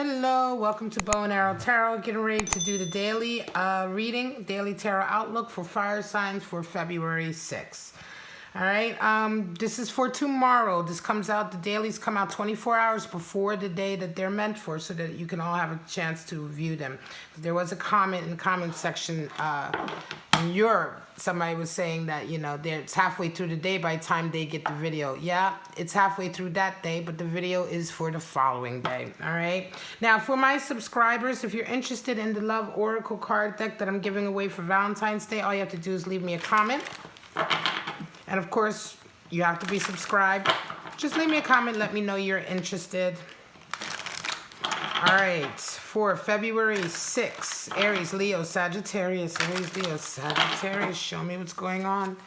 Hello, welcome to Bow and Arrow Tarot. Getting ready to do the daily reading, daily tarot outlook for fire signs for February 6th. All right, this is for tomorrow. This comes out, the dailies come out 24 hours before the day that they're meant for, so that you can all have a chance to view them. There was a comment in the comment section in Europe. Somebody was saying that, you know, it's halfway through the day by the time they get the video. Yeah, it's halfway through that day, but the video is for the following day. All right. Now, for my subscribers, if you're interested in the Love Oracle card deck that I'm giving away for Valentine's Day, all you have to do is leave me a comment. And of course, you have to be subscribed. Just leave me a comment. Let me know you're interested. All right, for February 6th, Aries, Leo, Sagittarius, Aries, Leo, Sagittarius, show me what's going on.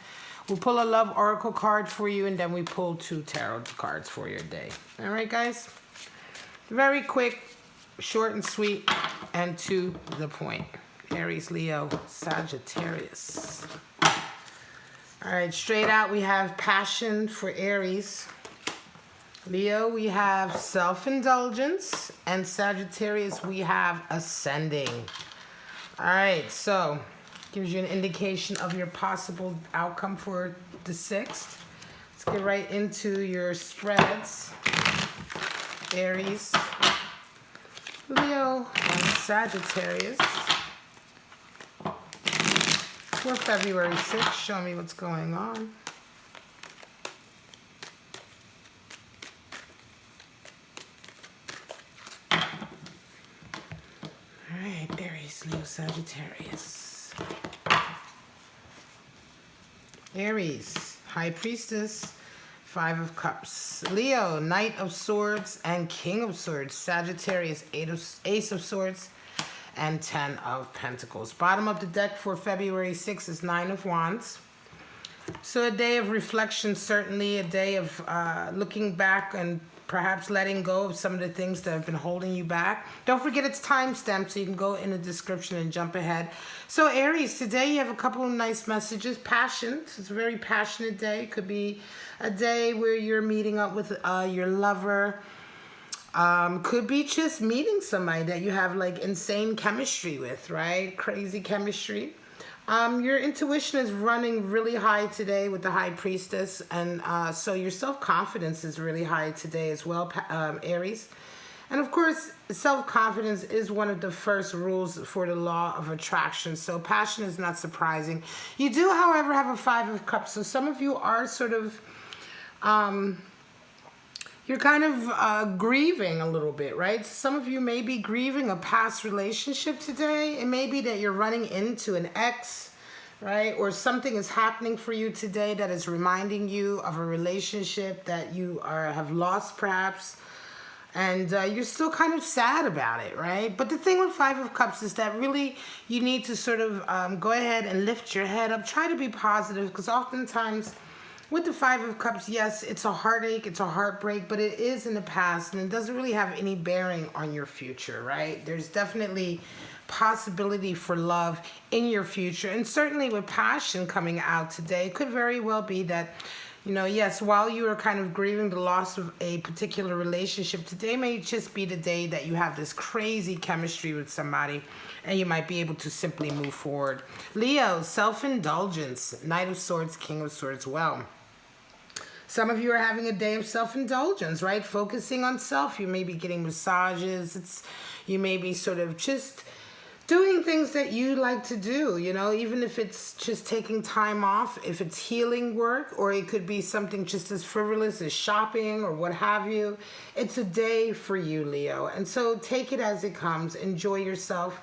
We'll pull a Love Oracle card for you, and then we pull 2 tarot cards for your day. All right, guys? Very quick, short and sweet, and to the point. Aries, Leo, Sagittarius. All right, straight out, we have passion for Aries. Leo, we have self-indulgence, and Sagittarius, we have ascending. All right, so gives you an indication of your possible outcome for the 6th. Let's get right into your spreads. Aries, Leo, and Sagittarius. For February 6th, show me what's going on. Aries, Leo, Sagittarius. Aries, High Priestess, 5 of Cups. Leo, Knight of Swords and King of Swords. Sagittarius, Ace of Swords and 10 of Pentacles. Bottom of the deck for February 6th is 9 of Wands. So a day of reflection, certainly a day of looking back and perhaps letting go of some of the things that have been holding you back. Don't forget it's time-stamped, so you can go in the description and jump ahead. So Aries, today you have a couple of nice messages. Passion, it's a very passionate day. It could be a day where you're meeting up with your lover. Could be just meeting somebody that you have like insane chemistry with, right? Crazy chemistry. Your intuition is running really high today with the High Priestess, and so your self-confidence is really high today as well, Aries. And of course, self-confidence is one of the first rules for the law of attraction, so passion is not surprising. You do, however, have a 5 of Cups, so some of you are sort of, you're kind of grieving a little bit, right? Some of you may be grieving a past relationship today. It may be that you're running into an ex, right? Or something is happening for you today that is reminding you of a relationship that you have lost perhaps. And you're still kind of sad about it, right? But the thing with 5 of Cups is that really you need to sort of go ahead and lift your head up. Try to be positive, because oftentimes with the 5 of Cups, yes, it's a heartache, it's a heartbreak, but it is in the past, and it doesn't really have any bearing on your future, right? There's definitely possibility for love in your future, and certainly with passion coming out today, it could very well be that, you know, yes, while you are kind of grieving the loss of a particular relationship, today may just be the day that you have this crazy chemistry with somebody, and you might be able to simply move forward. Leo, self-indulgence, Knight of Swords, King of Swords. Well, some of you are having a day of self-indulgence, right? Focusing on self. You may be getting massages. You may be sort of just doing things that you like to do, you know, even if it's just taking time off, if it's healing work, or it could be something just as frivolous as shopping or what have you. It's a day for you, Leo. And so take it as it comes. Enjoy yourself.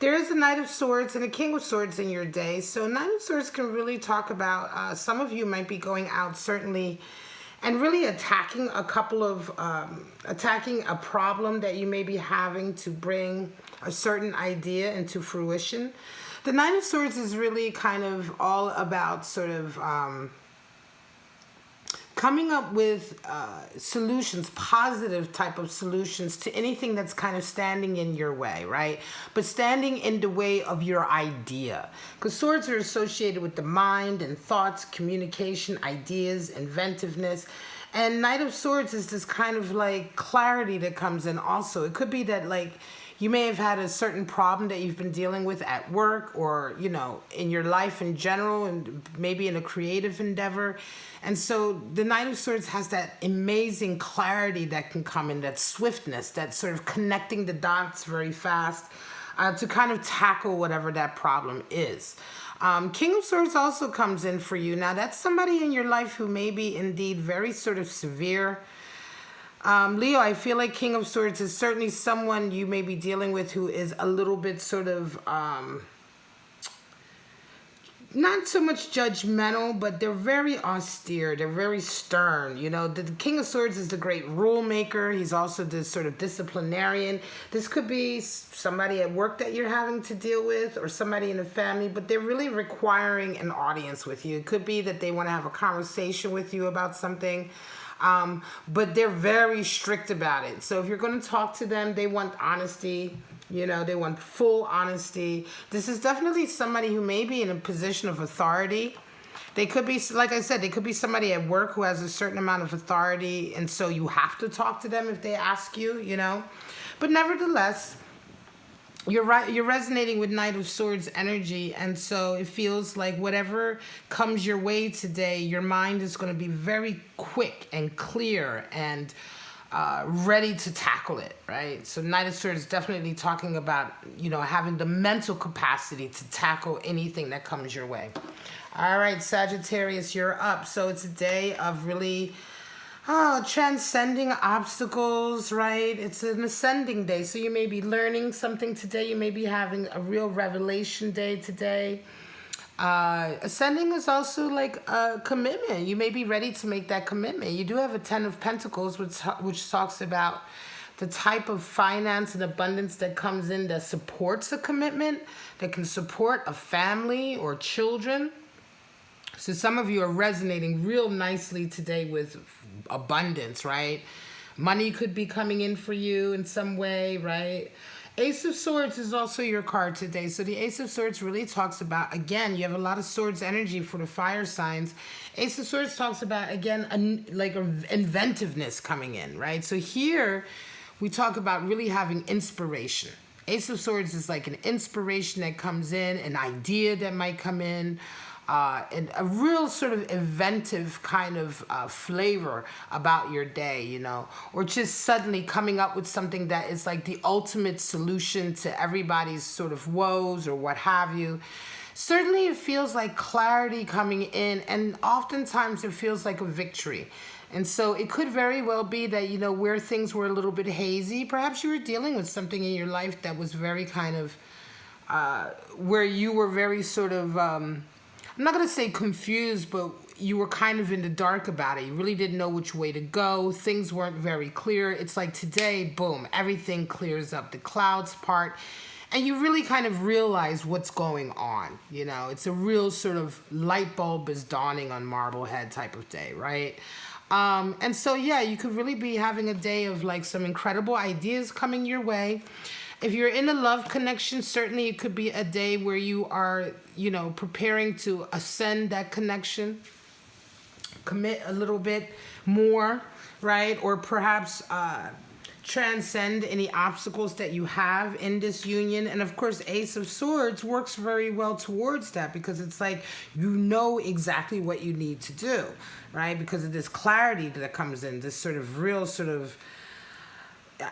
There is a Knight of Swords and a King of Swords in your day. So Knight of Swords can really talk about, some of you might be going out certainly and really attacking a couple of, attacking a problem that you may be having to bring a certain idea into fruition. The Knight of Swords is really kind of all about sort of coming up with solutions, positive type of solutions to anything that's kind of standing in your way, right? But standing in the way of your idea. Because swords are associated with the mind and thoughts, communication, ideas, inventiveness. And Knight of Swords is this kind of like clarity that comes in also. It could be that like you may have had a certain problem that you've been dealing with at work or, you know, in your life in general and maybe in a creative endeavor. And so the Knight of Swords has that amazing clarity that can come in, that swiftness, that sort of connecting the dots very fast to kind of tackle whatever that problem is. King of Swords also comes in for you. Now, that's somebody in your life who may be indeed very sort of severe. Leo, I feel like King of Swords is certainly someone you may be dealing with who is a little bit sort of, not so much judgmental, but they're very austere. They're very stern. You know, the King of Swords is the great rule maker. He's also this sort of disciplinarian. This could be somebody at work that you're having to deal with or somebody in the family, but they're really requiring an audience with you. It could be that they want to have a conversation with you about something. But they're very strict about it. So if you're going to talk to them, they want honesty. You know, they want full honesty. This is definitely somebody who may be in a position of authority. They could be, like I said, they could be somebody at work who has a certain amount of authority, and so you have to talk to them if they ask you, you know. But nevertheless, you're right, you're resonating with Knight of Swords energy, and so it feels like whatever comes your way today, your mind is going to be very quick and clear and ready to tackle it, right? So Knight of Swords is definitely talking about, you know, having the mental capacity to tackle anything that comes your way. All right, Sagittarius, you're up. So it's a day of really transcending obstacles, right? It's an ascending day. So you may be learning something today. You may be having a real revelation day today. Ascending is also like a commitment. You may be ready to make that commitment. You do have a Ten of Pentacles, which talks about the type of finance and abundance that comes in that supports a commitment, that can support a family or children. So some of you are resonating real nicely today with abundance, right? Money could be coming in for you in some way, right? Ace of Swords is also your card today. So the Ace of Swords really talks about, again, you have a lot of swords energy for the fire signs. Ace of Swords talks about, again, like inventiveness coming in, right? So here we talk about really having inspiration. Ace of Swords is like an inspiration that comes in, an idea that might come in, and a real sort of inventive kind of flavor about your day, you know, or just suddenly coming up with something that is like the ultimate solution to everybody's sort of woes or what have you. Certainly it feels like clarity coming in, and oftentimes it feels like a victory. And so it could very well be that, you know, where things were a little bit hazy, perhaps you were dealing with something in your life that was very kind of, where you were very sort of, I'm not going to say confused, but you were kind of in the dark about it. You really didn't know which way to go. Things weren't very clear. It's like today, boom, everything clears up. The clouds part. And you really kind of realize what's going on. You know, it's a real sort of light bulb is dawning on Marblehead type of day, right? And so, yeah, you could really be having a day of like some incredible ideas coming your way. If you're in a love connection, certainly it could be a day where you are, you know, preparing to ascend that connection, commit a little bit more, right? Or perhaps transcend any obstacles that you have in this union. And of course, Ace of Swords works very well towards that, because it's like you know exactly what you need to do, right? Because of this clarity that comes in, this sort of real sort of,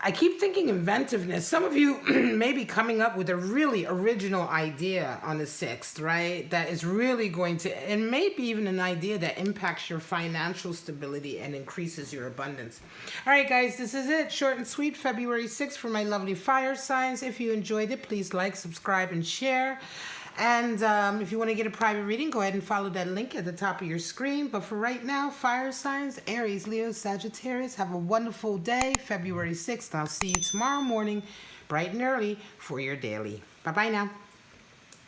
I keep thinking inventiveness. Some of you may be coming up with a really original idea on the 6th, right? That is really going to, and maybe even an idea that impacts your financial stability and increases your abundance. All right, guys, this is it. Short and sweet, February 6th for my lovely fire signs. If you enjoyed it, please like, subscribe, and share. And if you want to get a private reading, go ahead and follow that link at the top of your screen. But for right now, fire signs, Aries, Leo, Sagittarius, have a wonderful day, February 6th. I'll see you tomorrow morning, bright and early, for your daily. Bye-bye now.